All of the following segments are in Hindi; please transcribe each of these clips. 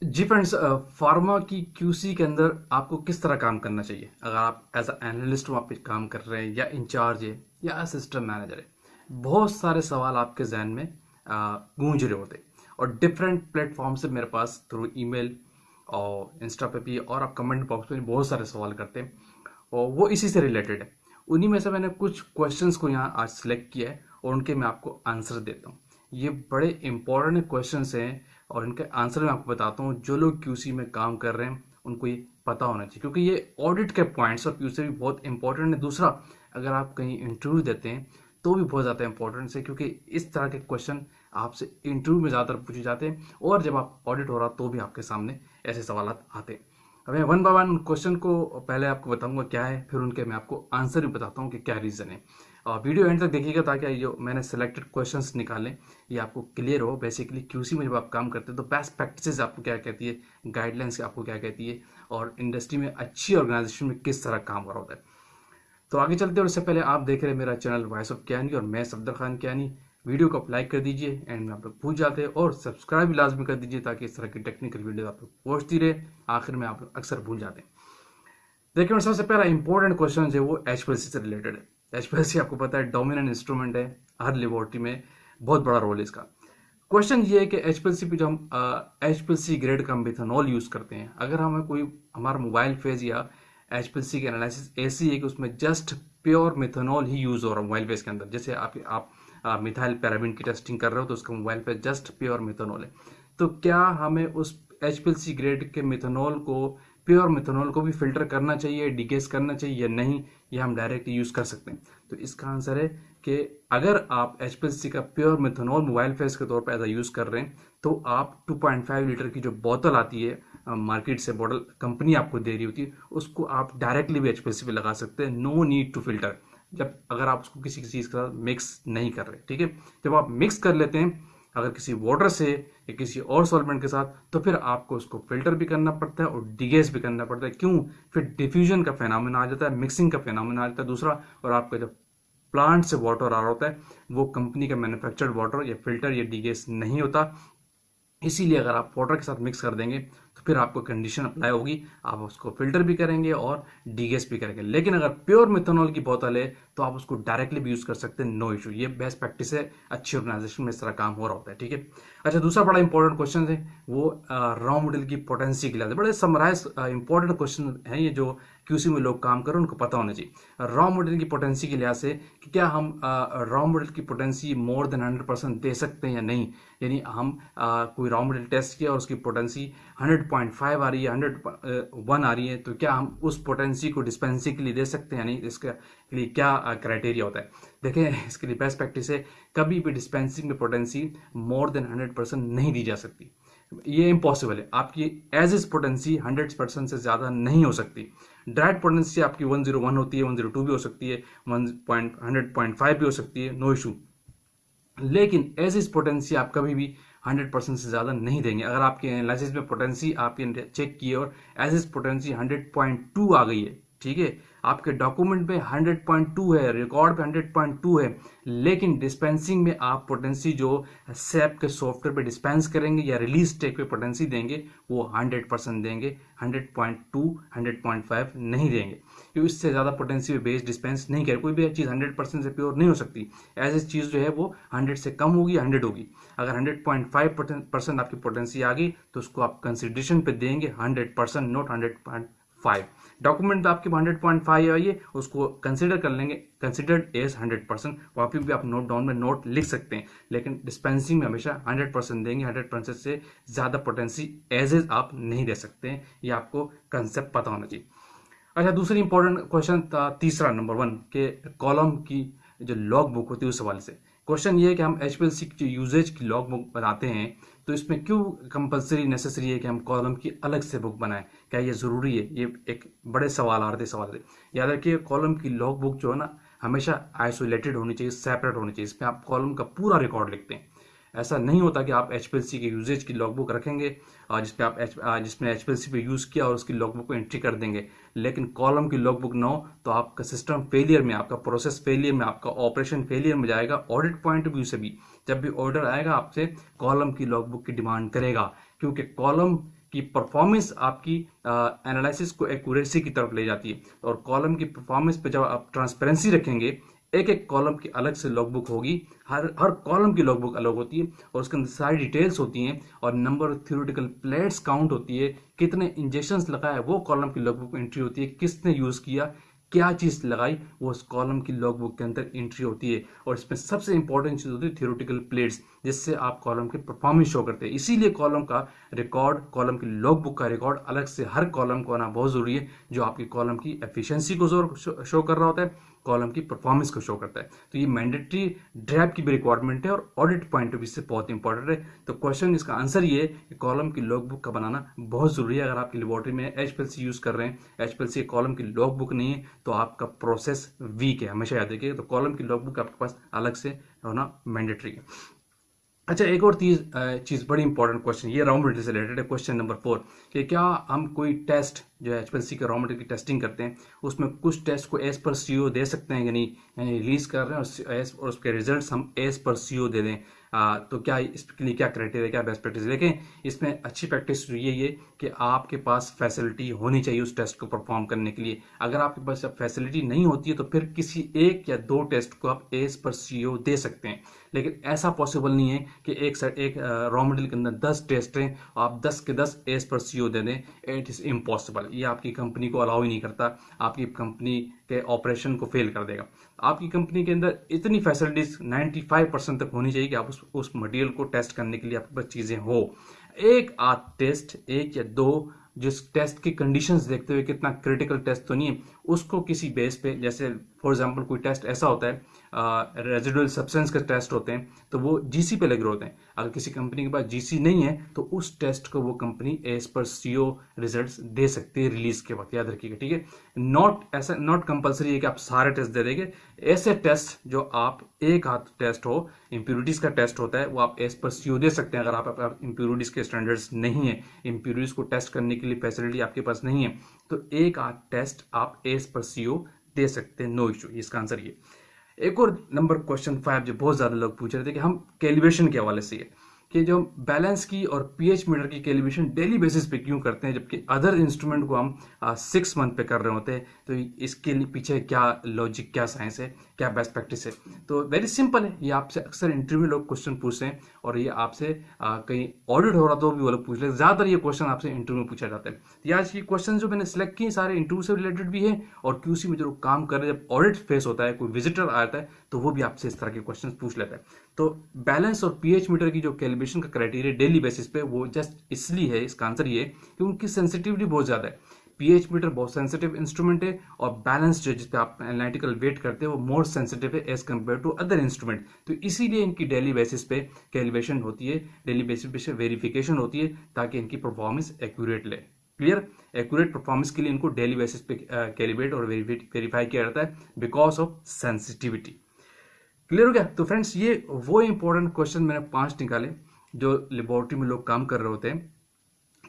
जी फ्रेंड्स, फार्मा की क्यूसी के अंदर आपको किस तरह काम करना चाहिए। अगर आप एज अ एनालिस्ट वहाँ पे काम कर रहे हैं या इंचार्ज है या असिस्टेंट मैनेजर है, बहुत सारे सवाल आपके जहन में गूंज रहे होते हैं। और डिफरेंट प्लेटफॉर्म से मेरे पास थ्रू ईमेल और इंस्टा पे भी और आप कमेंट बॉक्स में बहुत सारे सवाल करते हैं और वो इसी से रिलेटेड है। उन्हीं में से मैंने कुछ क्वेश्चंस को यहाँ आज सिलेक्ट किया है और उनके मैं आपको आंसर देता हूँ। ये बड़े इंपॉर्टेंट क्वेश्चंस हैं और इनके आंसर मैं आपको बताता हूँ। जो लोग क्यूसी में काम कर रहे हैं उनको ये पता होना चाहिए, क्योंकि ये ऑडिट के पॉइंट्स और क्यूसी भी बहुत इंपॉर्टेंट है। दूसरा, अगर आप कहीं इंटरव्यू देते हैं तो भी बहुत ज़्यादा इंपॉर्टेंट है, क्योंकि इस तरह के क्वेश्चन आपसे इंटरव्यू में ज़्यादातर पूछे जाते हैं और जब आप ऑडिट हो रहा तो भी आपके सामने ऐसे सवाल आते हैं। अब मैं वन बाय वन क्वेश्चन को पहले आपको बताऊंगा क्या है, फिर उनके मैं आपको आंसर भी बताता हूँ कि क्या रीज़न है। और वीडियो एंड तक देखिएगा ताकि ये जो मैंने सेलेक्टेड क्वेश्चंस निकाले ये आपको क्लियर हो। बेसिकली क्यूसी में जब आप काम करते हैं तो बेस्ट प्रैक्टिसेस आपको क्या कहती है, गाइडलाइंस आपको क्या कहती है, और इंडस्ट्री में अच्छी ऑर्गेनाइजेशन में किस तरह काम कर रहा होता है। तो आगे चलते हैं। और उससे पहले आप देख रहे हैं मेरा चैनल वॉइस ऑफ ज्ञानी और मैं सफदर खान ज्ञानी। वीडियो को लाइक कर दीजिए एंड आप लोग भूल जाते हैं, और सब्सक्राइब भी लाजमी कर दीजिए ताकि इस तरह की टेक्निकल वीडियो आप लोग पहुंचती रहे। आखिर में आप लोग अक्सर भूल जाते हैं। देखिए, सबसे पहला इंपॉर्टेंट क्वेश्चन है वो एचपीएलसी से रिलेटेड है। एचपीएलसी आपको पता है डोमिनेंट इंस्ट्रूमेंट है हर लेबोरेटरी में, बहुत बड़ा रोल है इसका। क्वेश्चन ये है कि एचपीएलसी पे जो हम एचपीएलसी ग्रेड का मिथेनॉल यूज करते हैं, अगर हमें कोई हमारा मोबाइल फेज या एचपीएलसी की एनालिसिस ऐसी है कि उसमें जस्ट प्योर मिथेनॉल ही यूज हो रहा है मोबाइल फेज के अंदर, जैसे आप मिथाइल पैराबीन की टेस्टिंग कर रहे हो तो उसका मोबाइल पे जस्ट प्योर मिथेनॉल है, तो क्या हमें उस एचपीएलसी ग्रेड के मिथेनॉल को, प्योर मिथेनॉल को भी फिल्टर करना चाहिए, डिगेस करना चाहिए या नहीं, या हम डायरेक्ट यूज कर सकते हैं। तो इसका आंसर है कि अगर आप एचपीएलसी का प्योर मिथेनॉल मोबाइल फेस के तौर पर एज यूज कर रहे हैं तो आप 2.5 लीटर की जो बोतल आती है मार्केट से, बॉटल कंपनी आपको दे रही होती है, उसको आप डायरेक्टली भी एचपीएलसी पे लगा सकते हैं, नो नीड टू फिल्टर। जब अगर आप उसको किसी चीज के साथ मिक्स नहीं कर रहे, ठीक है, जब आप मिक्स कर लेते हैं अगर किसी वाटर से या किसी और सॉल्वेंट के साथ, तो फिर आपको उसको फिल्टर भी करना पड़ता है और डिगेस भी करना पड़ता है। क्यों? फिर डिफ्यूजन का फेनोमेना आ जाता है, मिक्सिंग का फेनोमेना आ जाता है दूसरा, और आपका जब प्लांट से वाटर आ रहा होता है वो कंपनी का मैन्युफैक्चर्ड वाटर या फिल्टर या डिगेस नहीं होता। इसीलिए अगर आप वाटर के साथ मिक्स कर देंगे तो फिर आपको कंडीशन अप्लाई होगी, आप उसको फिल्टर भी करेंगे और डीगेस भी करेंगे। लेकिन अगर प्योर मिथेनॉल की बोतल है तो आप उसको डायरेक्टली भी यूज कर सकते हैं, नो इशू। ये बेस्ट प्रैक्टिस है, अच्छी ऑर्गेनाइजेशन में इस तरह काम हो रहा होता है, ठीक है। अच्छा, दूसरा बड़ा इंपॉर्टेंट क्वेश्चन है वो रॉ मटेरियल की पोटेंसी के लिए, बड़े समराइज इंपॉर्टेंट क्वेश्चन है ये, जो क्यूसी में लोग काम करें उनको पता होना चाहिए। रॉ मटेरियल की पोटेंसी के लिहाज से कि क्या हम रॉ मटेरियल की पोटेंसी मोर देन 100% दे सकते हैं या नहीं। यानी हम कोई रॉ मटेरियल टेस्ट किया और उसकी पोटेंसी 100.5 आ रही है, 101 आ रही है, तो क्या हम उस पोटेंसी को डिस्पेंसिंग के लिए दे सकते हैं या नहीं, इसके लिए क्या क्राइटेरिया होता है। देखें, इसके लिए बेस्ट प्रैक्टिस है कभी भी डिस्पेंसिंग में पोटेंसी मोर देन 100% नहीं दी जा सकती। ये इम्पॉसिबल है, आपकी एज इज पोटेंसी 100% से ज्यादा नहीं हो सकती। डायरेक्ट पोटेंसी आपकी 101 होती है, 102 भी हो सकती है, 100.5 भी हो सकती है, नो इशू। लेकिन एज इज पोटेंसी आप कभी भी 100% से ज्यादा नहीं देंगे। अगर आपके एनालिसिस में पोटेंसी आपने चेक की और एज इज पोटेंसी 100.2 आ गई है, ठीक है, आपके डॉक्यूमेंट में 100.2 है, रिकॉर्ड पे 100.2 है, लेकिन डिस्पेंसिंग में आप पोटेंसी जो सैप के सॉफ्टवेयर पे डिस्पेंस करेंगे या रिलीज टेक पे पोटेंसी देंगे वो 100% देंगे, 100.2 100.5 नहीं देंगे, क्योंकि इससे ज्यादा पोटेंसी पे बेस डिस्पेंस नहीं करे। कोई भी चीज 100% से प्योर नहीं हो सकती। एज ए चीज जो है वो 100 से कम होगी, 100 होगी। अगर 100.5% आपकी पोटेंसी आ गई तो उसको आप कंसिडरेशन पे देंगे 100%, नॉट 100.5। डॉक्यूमेंट आपके 100.5 आइए, उसको कंसिडर कर लेंगे, कंसिडर्ड एज 100%। वहां पे भी आप नोट डाउन में नोट लिख सकते हैं, लेकिन डिस्पेंसिंग में हमेशा 100% देंगे। 100% से ज्यादा पोटेंसी एज एज आप नहीं दे सकते हैं, ये आपको कंसेप्ट पता होना चाहिए। अच्छा, दूसरी इंपॉर्टेंट क्वेश्चन था तीसरा, नंबर 1 के कॉलम की जो लॉग बुक होती है उस सवाल से। क्वेश्चन ये है कि हम एचपीएलसी की जो यूजेज की लॉग बुक बनाते हैं तो इसमें क्यों कंपलसरी नेसेसरी है कि हम कॉलम की अलग से बुक बनाएं, क्या ये जरूरी है? ये एक बड़े सवाल आ रहे थे, सवाल थे। याद रखिए, कॉलम की लॉग बुक जो है ना हमेशा आइसोलेटेड होनी चाहिए, सेपरेट होनी चाहिए। इसमें आप कॉलम का पूरा रिकॉर्ड लिखते हैं। ऐसा नहीं होता कि आप एचपीएलसी के यूजेज की लॉगबुक रखेंगे और जिसमें एचपीएलसी पे यूज किया और उसकी लॉगबुक को एंट्री कर देंगे, लेकिन कॉलम की लॉगबुक ना हो तो आपका सिस्टम फेलियर में, आपका प्रोसेस फेलियर में, आपका ऑपरेशन फेलियर में जाएगा। ऑडिट पॉइंट ऑफ व्यू से भी जब भी ऑर्डर आएगा आपसे कॉलम की लॉगबुक की डिमांड करेगा, क्योंकि कॉलम कि परफॉर्मेंस आपकी एनालिसिस को एक्यूरेसी की तरफ ले जाती है। और कॉलम की परफॉर्मेंस पे जब आप ट्रांसपेरेंसी रखेंगे, एक एक कॉलम की अलग से लॉगबुक होगी, हर कॉलम की लॉगबुक अलग होती है और उसके अंदर सारी डिटेल्स होती हैं और number of theoretical plates count होती है, कितने इंजेक्शंस लगाए वो कॉलम की लॉगबुक में एंट्री होती है, किसने यूज किया, क्या चीज लगाई, वो उस कॉलम की लॉगबुक के अंदर एंट्री होती है। और इसमें सबसे इंपॉर्टेंट चीज होती है थ्योरेटिकल प्लेट्स, जिससे आप कॉलम के परफॉर्मेंस शो करते हैं। इसीलिए कॉलम का रिकॉर्ड, कॉलम की लॉगबुक का रिकॉर्ड अलग से हर कॉलम को आना बहुत जरूरी है, जो आपकी कॉलम की एफिशिएंसी को शो कर रहा होता है, कॉलम की परफॉर्मेंस को शो करता है। तो ये मैंडेटरी ड्राफ्ट की भी रिक्वायरमेंट है और ऑडिट पॉइंट ऑफ व्यू से बहुत इंपॉर्टेंट है। तो क्वेश्चन इसका आंसर ये है कि कॉलम की लॉगबुक का बनाना बहुत जरूरी है। अगर आपकी लेबोरेटरी में एचपीएलसी यूज कर रहे हैं, एचपीएलसी कॉलम की लॉगबुक नहीं है, तो आपका प्रोसेस वीक है, हमेशा याद रखिए। तो कॉलम की लॉगबुक आपके पास अलग से होना मैंडेटरी है। अच्छा, एक और चीज बड़ी इंपॉर्टेंट क्वेश्चन, ये रॉ मटेरियल से रिलेटेड है। क्वेश्चन नंबर 4 कि क्या हम कोई टेस्ट जो एचपीएलसी के रॉ मटेरियल की टेस्टिंग करते हैं, उसमें कुछ टेस्ट को एज पर सीओ दे सकते हैं कि नहीं, यानी रिलीज कर रहे हैं और उसके रिजल्ट हम एज पर सीओ दे दें। तो क्या इसके लिए क्या क्राइटेरिया, क्या बेस्ट प्रैक्टिस? देखें, इसमें अच्छी प्रैक्टिस यही है कि आपके पास फैसिलिटी होनी चाहिए उस टेस्ट को परफॉर्म करने के लिए। अगर आपके पास फैसिलिटी नहीं होती है तो फिर किसी एक या दो टेस्ट को आप एज पर सीओ दे सकते हैं, लेकिन ऐसा पॉसिबल नहीं है कि एक रॉ मटेरियल के अंदर 10 टेस्ट हैं, आप 10 के 10 एज पर सीओ दे दें। इट इज इम्पॉसिबल, ये आपकी कंपनी को अलाउ ही नहीं करता, आपकी कंपनी के ऑपरेशन को फेल कर देगा। आपकी कंपनी के अंदर इतनी फैसिलिटीज 95% तक होनी चाहिए कि आप उस मटेरियल को टेस्ट करने के लिए आपके पास चीजें हो। एक आध टेस्ट, एक या दो, जिस टेस्ट की कंडीशंस देखते हुए, कितना क्रिटिकल टेस्ट तो नहीं है, उसको किसी बेस पे, जैसे फॉर एग्जांपल कोई टेस्ट ऐसा होता है, रेजिडुअल सब्सटेंस के टेस्ट होते हैं, तो वो जीसी पे लगे होते हैं। अगर किसी कंपनी के पास जीसी नहीं है तो उस टेस्ट को वो कंपनी एज पर सीओ रिजल्ट्स दे सकती है रिलीज के वक्त, याद रखिएगा, ठीक है। नॉट कंपलसरी है कि आप सारे टेस्ट दे देंगे। ऐसे टेस्ट जो आप एक हाथ टेस्ट हो, इंप्यूरिटीज का टेस्ट होता है, वो आप एज पर सीओ दे सकते हैं। अगर आप इंप्यूरिटीज के स्टैंडर्ड्स नहीं है, इंप्यूरिटीज को टेस्ट करने के लिए फैसिलिटी आपके पास नहीं है, तो एक आध टेस्ट आप एज पर सीओ दे सकते हैं, नो इश्यू। इसका आंसर ये। एक और नंबर क्वेश्चन 5 जो बहुत ज्यादा लोग पूछ रहे थे कि हम कैलिब्रेशन के हवाले से कि जो बैलेंस की और पीएच मीटर की कैलिब्रेशन डेली बेसिस पे क्यों करते हैं, जबकि अदर इंस्ट्रूमेंट को हम 6 मंथ पे कर रहे होते हैं। तो इसके लिए पीछे क्या लॉजिक, क्या साइंस है, क्या बेस्ट प्रैक्टिस है? तो वेरी सिंपल है, ये आपसे अक्सर इंटरव्यू लोग क्वेश्चन पूछते हैं और ये आपसे कहीं ऑडिट हो रहा तो भी वो लोग पूछ ले, ज्यादातर ये क्वेश्चन आपसे इंटरव्यू में पूछा जाता है। तो आज ये क्वेश्चन जो मैंने सिलेक्ट किए सारे इंटरव्यू से रिलेटेड भी है और क्यूसी में जो काम कर रहे हैं, जब ऑडिट फेस होता है, कोई विजिटर आता है, तो वो भी आपसे इस तरह के क्वेश्चन पूछ लेता है। तो बैलेंस और पीएच मीटर की जो कैलिब्रेशन का क्राइटेरिया डेली बेसिस पे, वो जस्ट इसलिए है, इसका आंसर ये कि उनकी सेंसिटिविटी बहुत ज्यादा है। पीएच मीटर बहुत सेंसिटिव इंस्ट्रूमेंट है और बैलेंस जो जिसपे आप एनालिटिकल वेट करते हैं वो मोर सेंसिटिव है as compare to other instrument. तो इसीलिए इनकी डेली बेसिस पे कैलिब्रेशन होती है, डेली बेसिस पे वेरिफिकेशन होती है, ताकि इनकी परफॉर्मेंस एक्यूरेट ले। क्लियर? एक्यूरेट परफॉर्मेंस के लिए इनको डेली बेसिस पे कैलिब्रेट और वेरीफाई किया जाता है बिकॉज ऑफ सेंसिटिविटी। क्लियर हो गया? तो फ्रेंड्स, ये वो इंपॉर्टेंट क्वेश्चन मैंने 5 निकाले जो लेबोरेटरी में लोग काम कर रहे होते हैं,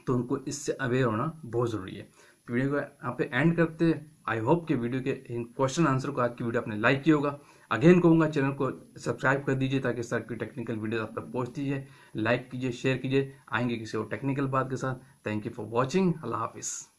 तो उनको इससे अवेयर होना बहुत जरूरी है। वीडियो को यहाँ पे एंड करते हैं। आई होप कि वीडियो के इन क्वेश्चन आंसर को आज की वीडियो आपने लाइक किया होगा। अगेन कहूँगा, चैनल को सब्सक्राइब कर दीजिए ताकि इस तरह की टेक्निकल वीडियो आप तक पहुँचती है। लाइक कीजिए, शेयर कीजिए। आएंगे किसी और टेक्निकल बात के साथ। Thank you for watching. अल्लाह हाफिज़।